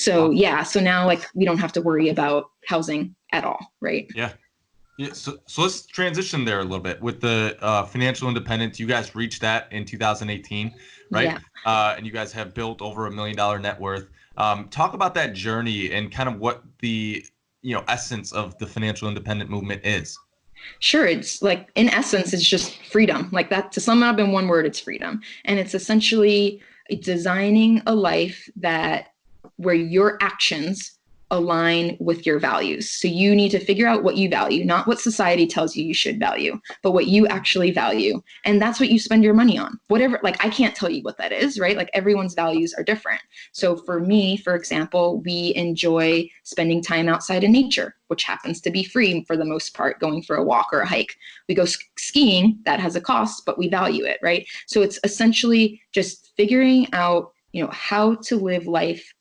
So yeah, so now like we don't have to worry about housing at all, right? Yeah. Yeah, so let's transition there a little bit with the financial independence. You guys reached that in 2018, right? Yeah. And you guys have built over $1 million net worth. Talk about that journey and kind of what the essence of the financial independent movement is. Sure. It's like, in essence, it's just freedom. Like that, to sum it up in one word, it's freedom. And it's essentially designing a life that where your actions align with your values. So you need to figure out what you value, not what society tells you you should value, but what you actually value. And that's what you spend your money on. Whatever, like I can't tell you what that is, right? Like everyone's values are different. So for me, for example, we enjoy spending time outside in nature, which happens to be free for the most part, going for a walk or a hike. We go skiing, that has a cost, but we value it, right? So it's essentially just figuring out, how to live life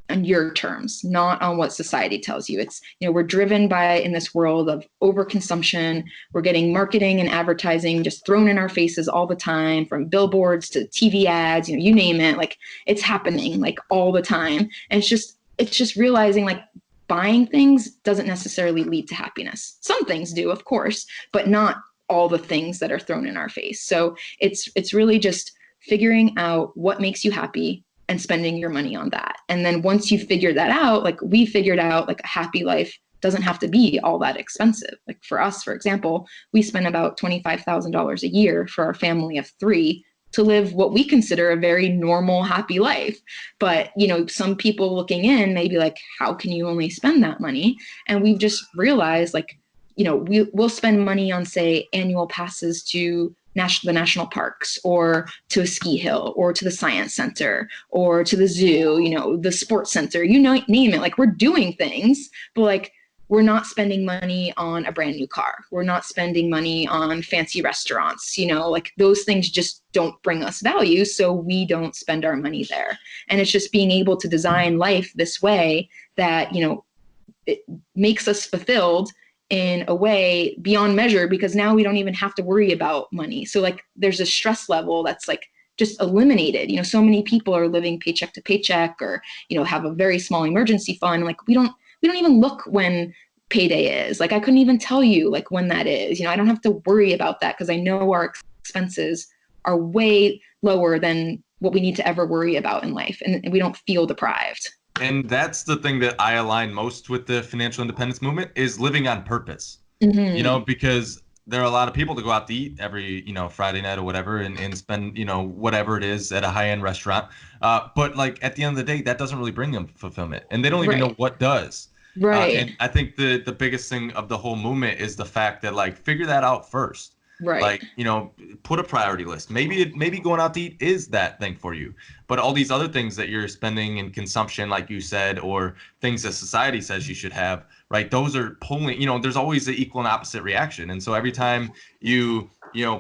on your terms, not on what society tells you. It's, we're driven by, in this world of overconsumption, we're getting marketing and advertising just thrown in our faces all the time, from billboards to TV ads, you name it, like it's happening like all the time. And it's just realizing like buying things doesn't necessarily lead to happiness. Some things do, of course, but not all the things that are thrown in our face. So it's really just figuring out what makes you happy and spending your money on that. And then once you figure that out, like we figured out, like a happy life doesn't have to be all that expensive. Like for us, for example, we spend about $25,000 a year for our family of 3 to live what we consider a very normal, happy life. But, some people looking in may be like, how can you only spend that money? And we've just realized like, we'll spend money on, say, annual passes to the national parks, or to a ski hill, or to the science center, or to the zoo, the sports center, name it. Like we're doing things, but like we're not spending money on a brand new car. We're not spending money on fancy restaurants, like those things just don't bring us value. So we don't spend our money there. And it's just being able to design life this way that, it makes us fulfilled in a way beyond measure, because now we don't even have to worry about money. So like there's a stress level that's like just eliminated. So many people are living paycheck to paycheck, or, have a very small emergency fund. Like we don't even look when payday is. Like I couldn't even tell you like when that is. I don't have to worry about that because I know our expenses are way lower than what we need to ever worry about in life, and we don't feel deprived. And that's the thing that I align most with the financial independence movement, is living on purpose. Mm-hmm. Because there are a lot of people that go out to eat every, Friday night or whatever, and spend, whatever it is at a high-end restaurant. But like at the end of the day, that doesn't really bring them fulfillment, and they don't even know what does. Right. And I think the biggest thing of the whole movement is the fact that like figure that out first. Right. Like, put a priority list. Maybe going out to eat is that thing for you. But all these other things that you're spending in consumption, like you said, or things that society says you should have, right? Those are pulling, there's always an equal and opposite reaction. And so every time you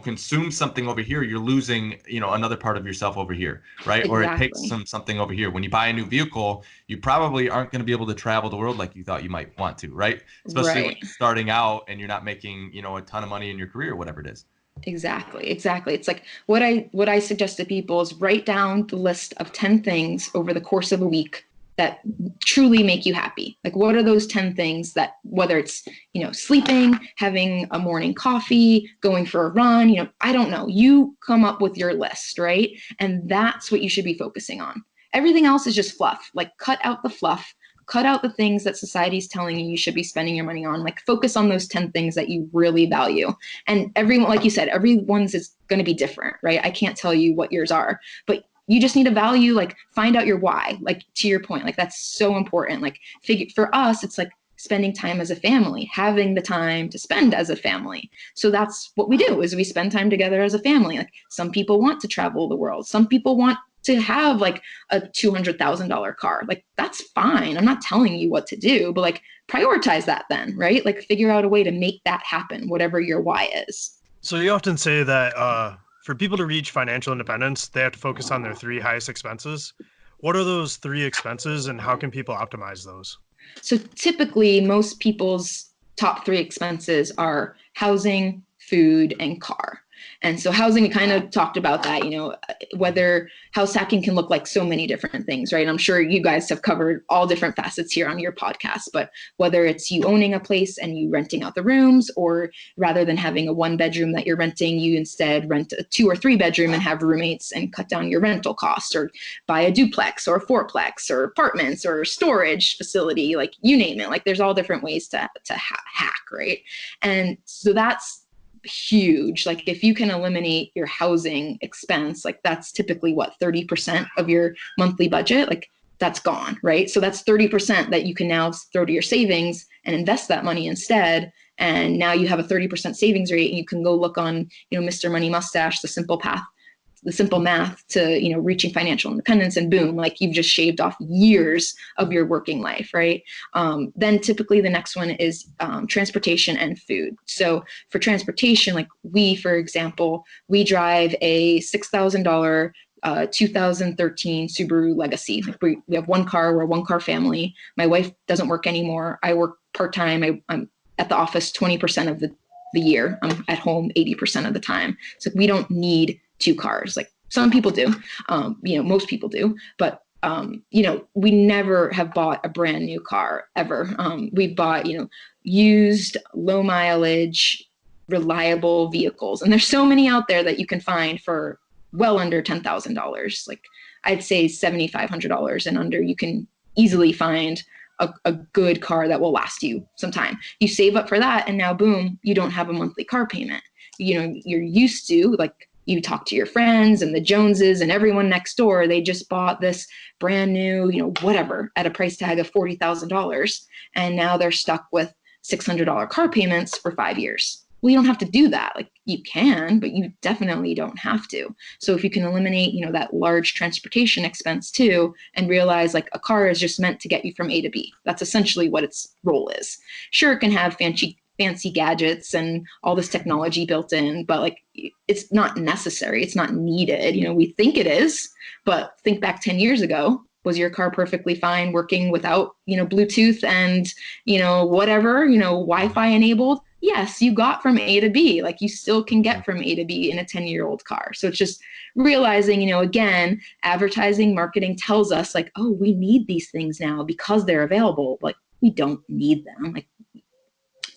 consume something over here, you're losing, another part of yourself over here, right? Exactly. Or it takes something over here. When you buy a new vehicle, you probably aren't going to be able to travel the world like you thought you might want to, right? Especially when you're starting out and you're not making, a ton of money in your career, whatever it is. Exactly. It's like what I suggest to people is write down the list of 10 things over the course of a week that truly make you happy. Like what are those 10 things that, whether it's, sleeping, having a morning coffee, going for a run, I don't know, you come up with your list, right? And that's what you should be focusing on. Everything else is just fluff. Like cut out the fluff. Cut out the things that society is telling you should be spending your money on. Like focus on those 10 things that you really value. And everyone, like you said, everyone's is going to be different, right? I can't tell you what yours are, but you just need to value, like find out your why, like to your point, like that's so important. Like for us, it's like spending time as a family, having the time to spend as a family. So that's what we do, is we spend time together as a family. Like some people want to travel the world. Some people want to have like a $200,000 car. Like that's fine. I'm not telling you what to do, but like prioritize that then, right? Like figure out a way to make that happen, whatever your why is. So you often say that for people to reach financial independence, they have to focus on their 3 highest expenses. What are those 3 expenses and how can people optimize those? So typically most people's top 3 expenses are housing, food, and car. And so housing, we kind of talked about that, whether house hacking can look like so many different things, right? I'm sure you guys have covered all different facets here on your podcast, but whether it's you owning a place and you renting out the rooms, or rather than having a 1-bedroom that you're renting, you instead rent a 2 or 3 bedroom and have roommates and cut down your rental costs, or buy a duplex or a fourplex or apartments or storage facility, like you name it. Like there's all different ways to hack, right? And so that's huge. Like if you can eliminate your housing expense, like that's typically what, 30% of your monthly budget, like that's gone, right? So that's 30% that you can now throw to your savings and invest that money instead. And now you have a 30% savings rate, and you can go look on, Mr. Money Mustache, the simple math to, reaching financial independence, and boom, like you've just shaved off years of your working life, right? Then typically the next one is transportation and food. So for transportation, like for example, we drive a $6,000 2013 Subaru Legacy. Like we have one car, we're a 1-car family. My wife doesn't work anymore. I work part-time. I'm at the office 20% of the year. I'm at home 80% of the time. So we don't need 2 cars. Like some people do, most people do, but we never have bought a brand new car ever. We bought, used, low mileage, reliable vehicles. And there's so many out there that you can find for well under $10,000. Like I'd say $7,500 and under, you can easily find a good car that will last you some time. You save up for that, and now boom, you don't have a monthly car payment. You're used to, like, you talk to your friends and the Joneses and everyone next door, they just bought this brand new, whatever, at a price tag of $40,000. And now they're stuck with $600 car payments for 5 years. Well, you don't have to do that. Like you can, but you definitely don't have to. So if you can eliminate, that large transportation expense too, and realize like a car is just meant to get you from A to B. That's essentially what its role is. Sure, it can have fancy gadgets and all this technology built in, but like it's not necessary. It's not needed. We think it is, but think back 10 years ago. Was your car perfectly fine working without, Bluetooth and, whatever, Wi-Fi enabled? Yes, you got from A to B. Like you still can get from A to B in a 10-year-old car. So it's just realizing, again, advertising, marketing tells us like, oh, we need these things now because they're available. Like we don't need them. Like,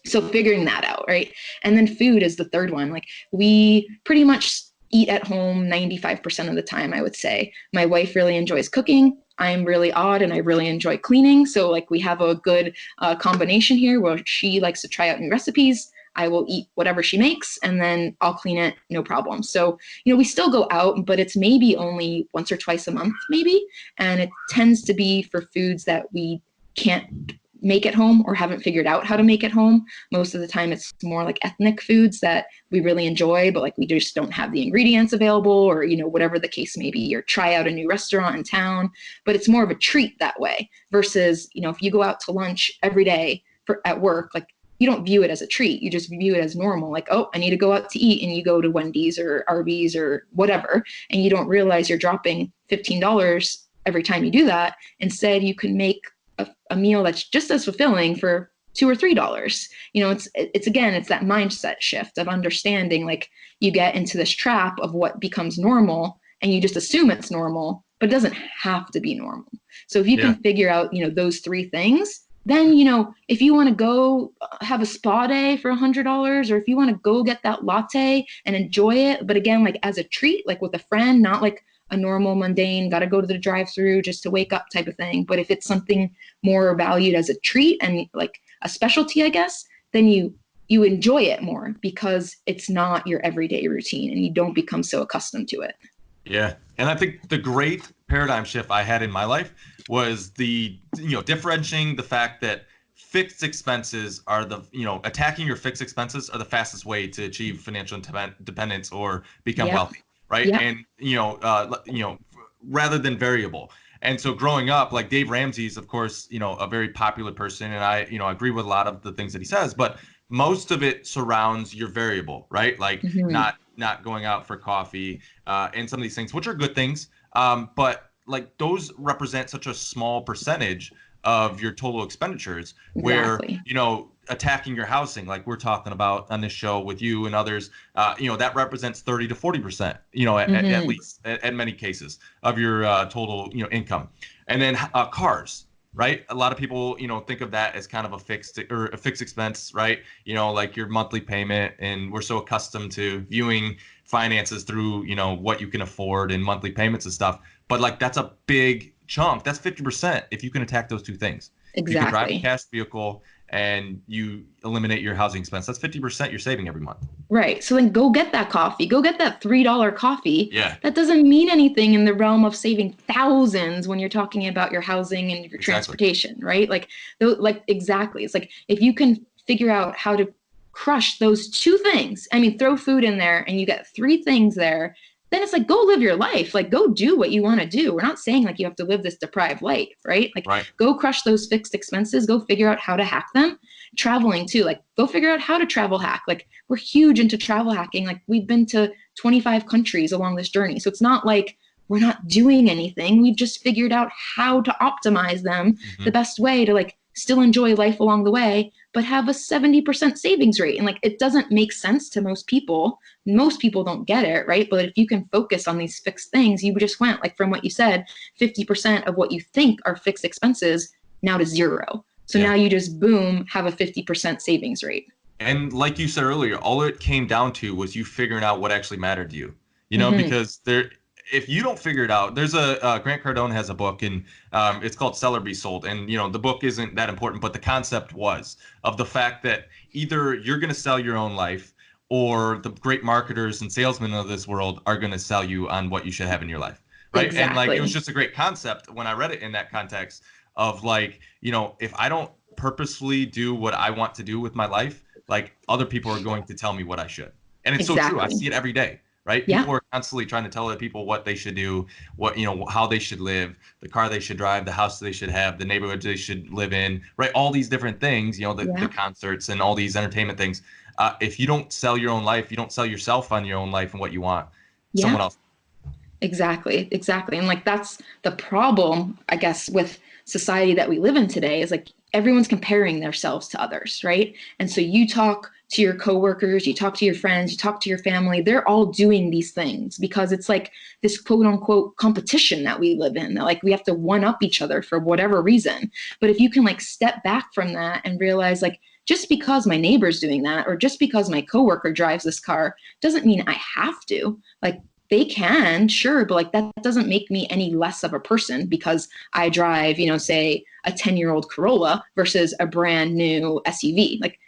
so figuring that out, right? And then food is the third one. Like we pretty much eat at home 95% of the time, I would say. My wife really enjoys cooking. I'm really odd and I really enjoy cleaning. So like we have a good combination here where she likes to try out new recipes. I will eat whatever she makes and then I'll clean it, no problem. So, we still go out, but it's maybe only once or twice a month, maybe. And it tends to be for foods that we can't make at home or haven't figured out how to make at home. Most of the time it's more like ethnic foods that we really enjoy, but like we just don't have the ingredients available, or whatever the case may be, or try out a new restaurant in town. But it's more of a treat that way versus if you go out to lunch every day at work, like you don't view it as a treat, you just view it as normal. Like, oh, I need to go out to eat, and you go to Wendy's or Arby's or whatever, and you don't realize you're dropping $15 every time you do that. Instead, you can make a meal that's just as fulfilling for $2 or $3. It's again, it's that mindset shift of understanding, like you get into this trap of what becomes normal and you just assume it's normal, but it doesn't have to be normal. So if you can figure out, those 3 things, then, if you want to go have a spa day for $100, or if you want to go get that latte and enjoy it, but again, like as a treat, like with a friend, not like a normal, mundane, got to go to the drive-through just to wake up type of thing. But if it's something more valued as a treat and like a specialty, I guess, then you enjoy it more because it's not your everyday routine and you don't become so accustomed to it. Yeah. And I think the great paradigm shift I had in my life was the, differentiating the fact that fixed expenses are attacking your fixed expenses are the fastest way to achieve financial independence or become wealthy. Right. Yep. And, rather than variable. And so growing up, like Dave Ramsey's, of course, a very popular person. And I agree with a lot of the things that he says, but most of it surrounds your variable, right? Like not going out for coffee and some of these things, which are good things. But like those represent such a small percentage of your total expenditures where, attacking your housing, like we're talking about on this show with you and others, that represents 30 to 40%, at least at many cases of your total, income. And then cars, right? A lot of people, think of that as kind of a fixed expense, right? Like your monthly payment, and we're so accustomed to viewing finances through, what you can afford and monthly payments and stuff. But like, that's a big chunk. That's 50% if you can attack those two things. Exactly. You can drive a cash vehicle and you eliminate your housing expense. That's 50% you're saving every month. Right. So then go get that coffee. Go get that $3 coffee. Yeah. That doesn't mean anything in the realm of saving thousands when you're talking about your housing and your transportation, right? Exactly. It's like, if you can figure out how to crush those two things, throw food in there and you get three things there, then it's like, go live your life. Like, go do what you want to do. We're not saying like you have to live this deprived life, right? Like, Go crush those fixed expenses. Go figure out how to hack them. Traveling too, like, go figure out how to travel hack. Like, we're huge into travel hacking. Like, we've been to 25 countries along this journey. So it's not like we're not doing anything. We've just figured out how to optimize them the best way to like still enjoy life along the way, but have a 70% savings rate. And like, it doesn't make sense to most people. Most people don't get it, right? But if you can focus on these fixed things, you just went like, from what you said, 50% of what you think are fixed expenses now to zero. So now you just, boom, have a 50% savings rate. And like you said earlier, all it came down to was you figuring out what actually mattered to you, because if you don't figure it out, there's Grant Cardone has a book, and it's called Sell or Be Sold. And, the book isn't that important, but the concept was of the fact that either you're going to sell your own life, or the great marketers and salesmen of this world are going to sell you on what you should have in your life. Right. Exactly. And like, it was just a great concept when I read it in that context of like, if I don't purposefully do what I want to do with my life, like, other people are going to tell me what I should. And it's so true. I see it every day. Right? Yeah. People are constantly trying to tell other people what they should do, what, how they should live, the car they should drive, the house they should have, the neighborhood they should live in, right? All these different things, the concerts and all these entertainment things. If you don't sell your own life, you don't sell yourself on your own life and what you want, someone else. Exactly. And like, that's the problem, I guess, with society that we live in today, is like, everyone's comparing themselves to others, right? And so you talk to your coworkers, you talk to your friends, you talk to your family, they're all doing these things because it's like this quote unquote competition that we live in. Like, we have to one up each other for whatever reason. But if you can like step back from that and realize like, just because my neighbor's doing that, or just because my coworker drives this car, doesn't mean I have to. Like, they can, sure, but like, that doesn't make me any less of a person because I drive, say a 10-year-old Corolla versus a brand new SUV. Like,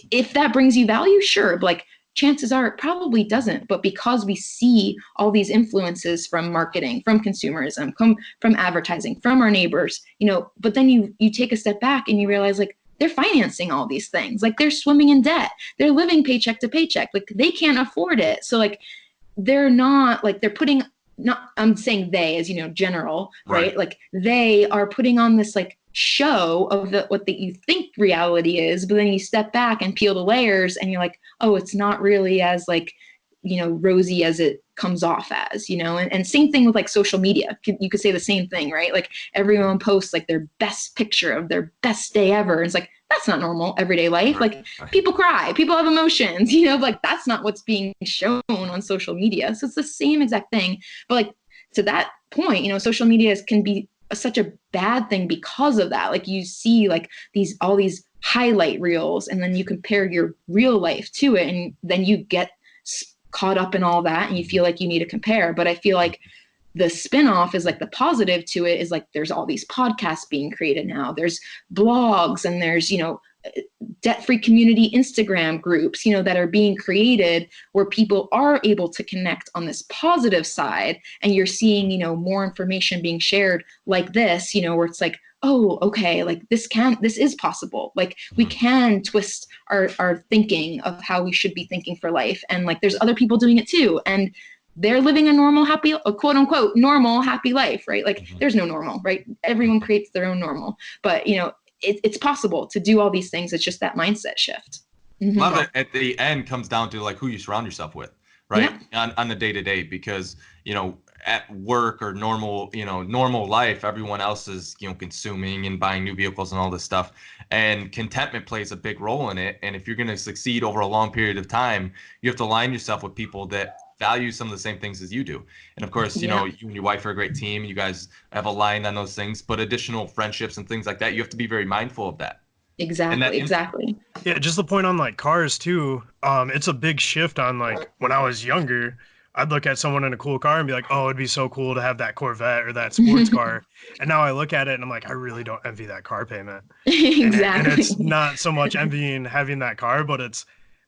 if that brings you value, sure, but like, chances are it probably doesn't. But because we see all these influences from marketing, from consumerism, from advertising, from our neighbors, but then you take a step back and you realize like, they're financing all these things. Like, they're swimming in debt. They're living paycheck to paycheck. Like, they can't afford it. So like, they're not like, they're putting, not, I'm saying they as, general, right? Like, they are putting on this like show of what you think reality is, but then you step back and peel the layers and you're like, oh, it's not really as like, rosy as it comes off as, and same thing with like social media. You could say the same thing, right? Like, everyone posts like their best picture of their best day ever. And it's like, that's not normal everyday life. Like, people cry, people have emotions, like, that's not what's being shown on social media. So it's the same exact thing. But like, to that point, social media can be such a bad thing because of that. Like, you see like all these highlight reels, and then you compare your real life to it, and then you get caught up in all that and you feel like you need to compare. But I feel like the spinoff is like, the positive to it is like, there's all these podcasts being created now, there's blogs, and there's debt-free community Instagram groups that are being created where people are able to connect on this positive side, and you're seeing more information being shared like this, where it's like, oh, okay, like, this is possible. Like, we can twist our thinking of how we should be thinking for life, and like, there's other people doing it too, and they're living a normal, happy, a quote unquote normal, happy life, right? Like, there's no normal, right? Everyone creates their own normal, but it's possible to do all these things. It's just that mindset shift. A lot of it at the end comes down to like who you surround yourself with, right? On the day to day, because at work or normal life, everyone else is, consuming and buying new vehicles and all this stuff. And contentment plays a big role in it. And if you're going to succeed over a long period of time, you have to align yourself with people that value some of the same things as you do. And of course, you and your wife are a great team. You guys have aligned on those things, but additional friendships and things like that, you have to be very mindful of that. Exactly. Yeah, just the point on like cars too. It's a big shift on like when I was younger, I'd look at someone in a cool car and be like, oh, it'd be so cool to have that Corvette or that sports car. And now I look at it and I'm like, I really don't envy that car payment. Exactly. And it's not so much envying having that car, but it's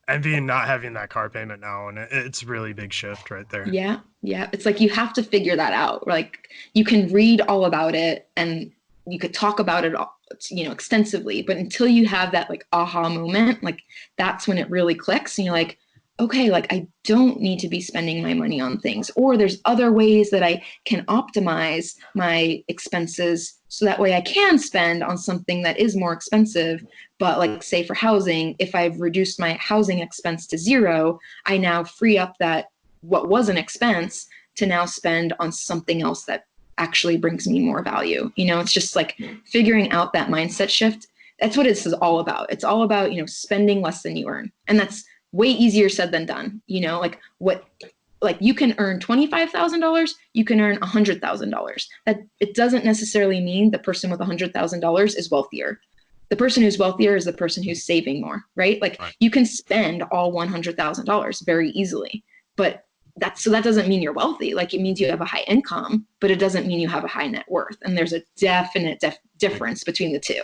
envying not having that car payment now. And it's really big shift right there. Yeah. It's like you have to figure that out. Like you can read all about it and you could talk about it all, extensively, but until you have that like aha moment, like that's when it really clicks and you're like, okay, like I don't need to be spending my money on things, or there's other ways that I can optimize my expenses so that way I can spend on something that is more expensive. But like say for housing, if I've reduced my housing expense to 0, I now free up that what was an expense to now spend on something else that actually brings me more value. It's just like figuring out that mindset shift. That's what this is all about. It's all about, spending less than you earn. And that's way easier said than done. Like you can earn $25,000, you can earn $100,000. That it doesn't necessarily mean the person with $100,000 is wealthier. The person who's wealthier is the person who's saving more, right? Like you can spend all $100,000 very easily, but that doesn't mean you're wealthy. Like it means you have a high income, but it doesn't mean you have a high net worth. And there's a definite difference between the two.